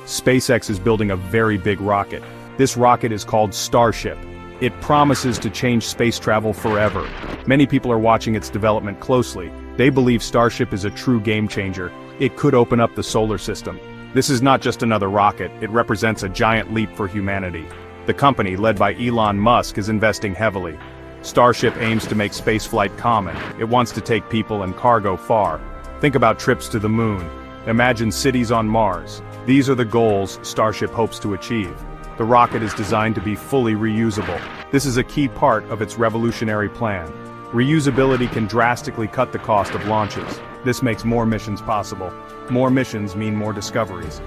SpaceX is building a very big rocket. This rocket is called Starship. It promises to change space travel forever. Many people are watching its development closely. They believe Starship is a true game changer. It could open up the solar system. This is not just another rocket, it represents a giant leap for humanity. The company, led by Elon Musk, is investing heavily. Starship aims to make spaceflight common. It wants to take people and cargo far. Think about trips to the moon. Imagine cities on Mars. These are the goals Starship hopes to achieve. The rocket is designed to be fully reusable. This is a key part of its revolutionary plan. Reusability can drastically cut the cost of launches. This makes more missions possible. More missions mean more discoveries.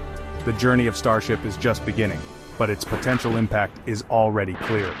The journey of Starship is just beginning, but its potential impact is already clear.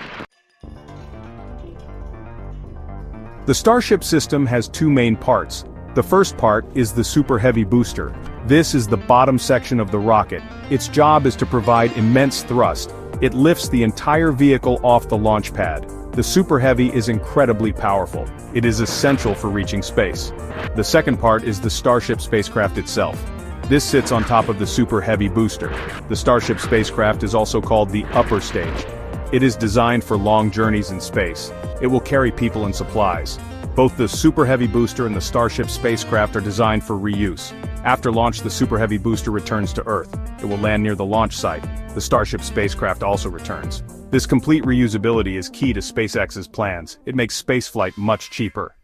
The Starship system has two main parts. The first part is the Super Heavy booster. This is the bottom section of the rocket. Its job is to provide immense thrust. It lifts the entire vehicle off the launch pad. The Super Heavy is incredibly powerful. It is essential for reaching space. The second part is the Starship spacecraft itself. This sits on top of the Super Heavy booster. The Starship spacecraft is also called the upper stage. It is designed for long journeys in space. It will carry people and supplies. Both the Super Heavy booster and the Starship spacecraft are designed for reuse. After launch, the Super Heavy booster returns to Earth. It will land near the launch site. The Starship spacecraft also returns. This complete reusability is key to SpaceX's plans. It makes spaceflight much cheaper.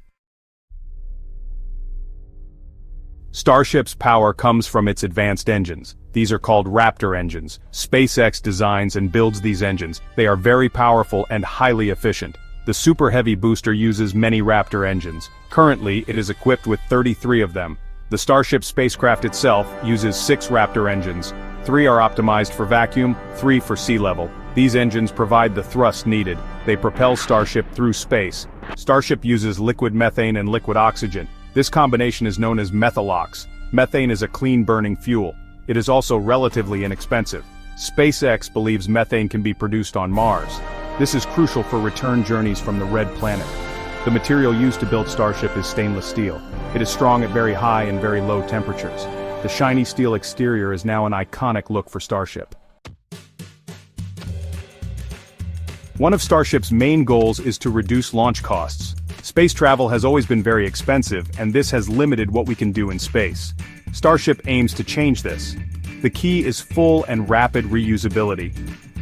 Starship's power comes from its advanced engines. These are called Raptor engines. SpaceX designs and builds these engines. They are very powerful and highly efficient. The Super Heavy booster uses many Raptor engines. Currently, it is equipped with 33 of them. The Starship spacecraft itself uses 6 Raptor engines. 3 are optimized for vacuum, 3 for sea level. These engines provide the thrust needed. They propel Starship through space. Starship uses liquid methane and liquid oxygen. This combination is known as methalox. Methane is a clean-burning fuel. It is also relatively inexpensive. SpaceX believes methane can be produced on Mars. This is crucial for return journeys from the Red Planet. The material used to build Starship is stainless steel. It is strong at very high and very low temperatures. The shiny steel exterior is now an iconic look for Starship. One of Starship's main goals is to reduce launch costs. Space travel has always been very expensive, and this has limited what we can do in space. Starship aims to change this. The key is full and rapid reusability.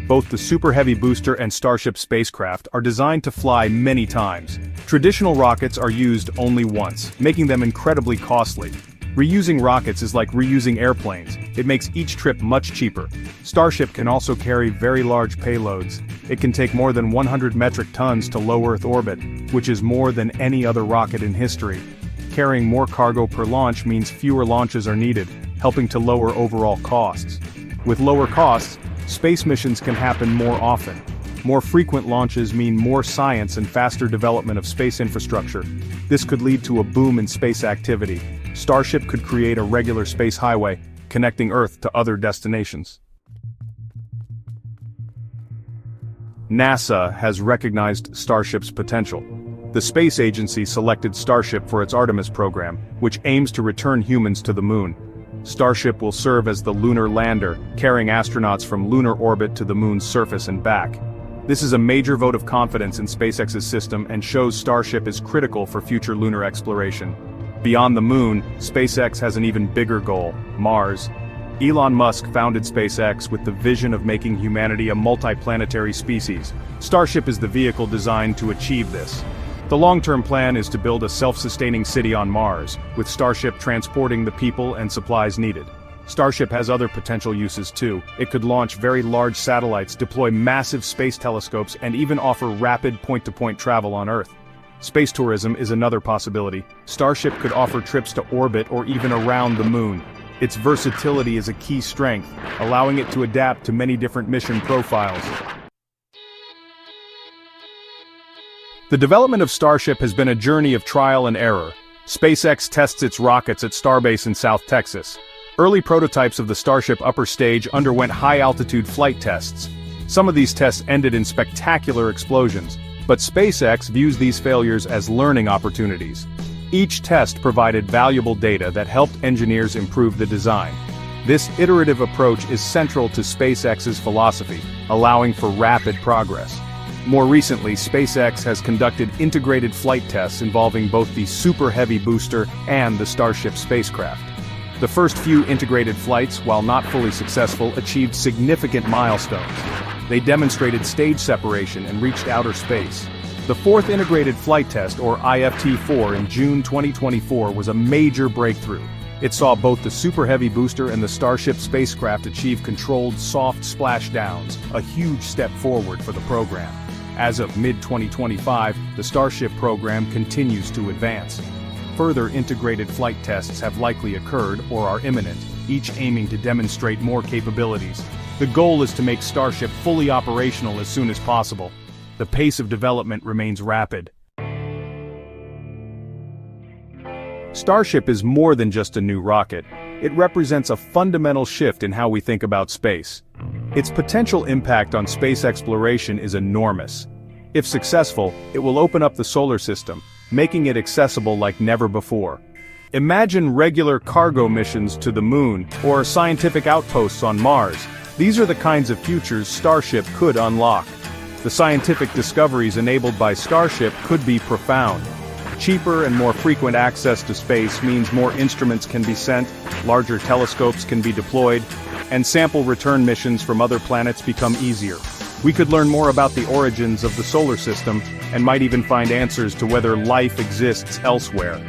Both the Super Heavy booster and Starship spacecraft are designed to fly many times. Traditional rockets are used only once, making them incredibly costly. Reusing rockets is like reusing airplanes. It makes each trip much cheaper. Starship can also carry very large payloads. It can take more than 100 metric tons to low Earth orbit, which is more than any other rocket in history. Carrying more cargo per launch means fewer launches are needed, helping to lower overall costs. With lower costs, space missions can happen more often. More frequent launches mean more science and faster development of space infrastructure. This could lead to a boom in space activity. Starship could create a regular space highway, connecting Earth to other destinations. NASA has recognized Starship's potential. The space agency selected Starship for its Artemis program, which aims to return humans to the moon. Starship will serve as the lunar lander, carrying astronauts from lunar orbit to the moon's surface and back. This is a major vote of confidence in SpaceX's system and shows Starship is critical for future lunar exploration. Beyond the moon, SpaceX has an even bigger goal: Mars. Elon Musk founded SpaceX with the vision of making humanity a multiplanetary species. Starship is the vehicle designed to achieve this. The long-term plan is to build a self-sustaining city on Mars, with Starship transporting the people and supplies needed. Starship has other potential uses too. It could launch very large satellites, deploy massive space telescopes, and even offer rapid point-to-point travel on Earth. Space tourism is another possibility. Starship could offer trips to orbit or even around the moon. Its versatility is a key strength, allowing it to adapt to many different mission profiles. The development of Starship has been a journey of trial and error. SpaceX tests its rockets at Starbase in South Texas. Early prototypes of the Starship upper stage underwent high-altitude flight tests. Some of these tests ended in spectacular explosions, but SpaceX views these failures as learning opportunities. Each test provided valuable data that helped engineers improve the design. This iterative approach is central to SpaceX's philosophy, allowing for rapid progress. More recently, SpaceX has conducted integrated flight tests involving both the Super Heavy booster and the Starship spacecraft. The first few integrated flights, while not fully successful, achieved significant milestones. They demonstrated stage separation and reached outer space. The fourth integrated flight test, or IFT-4, in June 2024 was a major breakthrough. It saw both the Super Heavy booster and the Starship spacecraft achieve controlled soft splashdowns, a huge step forward for the program. As of mid-2025, the Starship program continues to advance. Further integrated flight tests have likely occurred or are imminent, each aiming to demonstrate more capabilities. The goal is to make Starship fully operational as soon as possible. The pace of development remains rapid. Starship is more than just a new rocket. It represents a fundamental shift in how we think about space. Its potential impact on space exploration is enormous. If successful, it will open up the solar system, making it accessible like never before. Imagine regular cargo missions to the moon, or scientific outposts on Mars. These are the kinds of futures Starship could unlock. The scientific discoveries enabled by Starship could be profound. Cheaper and more frequent access to space means more instruments can be sent, larger telescopes can be deployed, and sample return missions from other planets become easier. We could learn more about the origins of the solar system, and might even find answers to whether life exists elsewhere.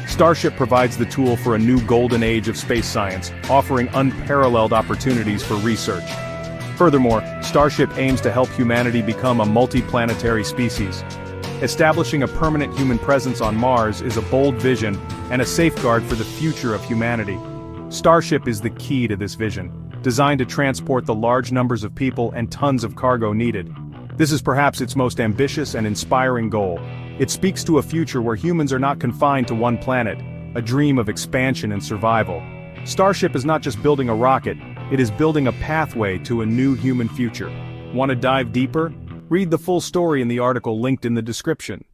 Starship provides the tool for a new golden age of space science, offering unparalleled opportunities for research. Furthermore, Starship aims to help humanity become a multi-planetary species. Establishing a permanent human presence on Mars is a bold vision and a safeguard for the future of humanity. Starship is the key to this vision, designed to transport the large numbers of people and tons of cargo needed. This is perhaps its most ambitious and inspiring goal. It speaks to a future where humans are not confined to one planet, a dream of expansion and survival. Starship is not just building a rocket, it is building a pathway to a new human future. Want to dive deeper? Read the full story in the article linked in the description.